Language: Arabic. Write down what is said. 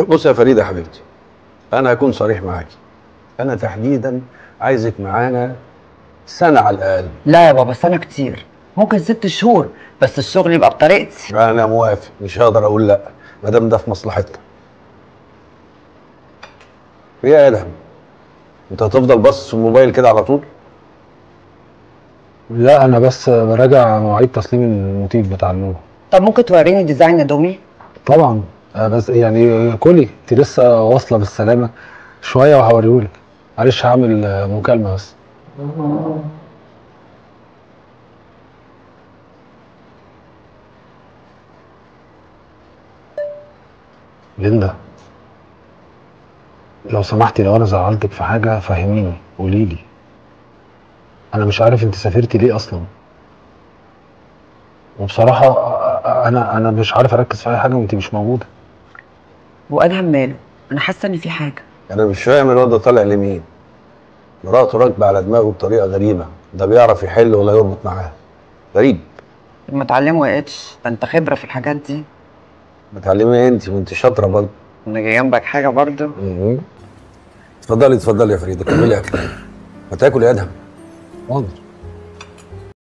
بص يا فريده يا حبيبتي، انا هكون صريح معاكي. انا تحديدا عايزك معانا سنه على الاقل. لا يا بابا، سنة كتير، ممكن 6 شهور، بس الشغل يبقى بطريقتي. انا موافق، مش هقدر اقول لا ما دام ده في مصلحتنا. ايه يا ادهم، انت هتفضل باصص في الموبايل كده على طول؟ لا انا بس براجع مواعيد تسليم الموتيف بتاع اللوحه. طب ممكن توريني ديزاين يا دومي؟ طبعا. بس يعني كلي انت لسه واصله بالسلامه، شويه وهوريهولك. معلش هعمل مكالمه بس. ليندا، لو سمحتي لو انا زعلتك في حاجه فهميني قوليلي. انا مش عارف انت سافرتي ليه اصلا، وبصراحه انا مش عارف اركز في اي حاجه وانت مش موجوده. وادهم ماله؟ انا حاسه ان في حاجه. انا مش فاهم الواد ده طالع لمين. مراته راكبه على دماغه بطريقه غريبه، ده بيعرف يحل ولا يربط معاها. غريب. لما اتعلمه يا اتش، ده انت خبره في الحاجات دي. بتعلمي ايه انت وانت شاطره برضه؟ انا جاي جنبك حاجه برضه. اتفضلي اتفضلي يا فريده، كملي اكلك. ما تاكل يا ادهم. حاضر.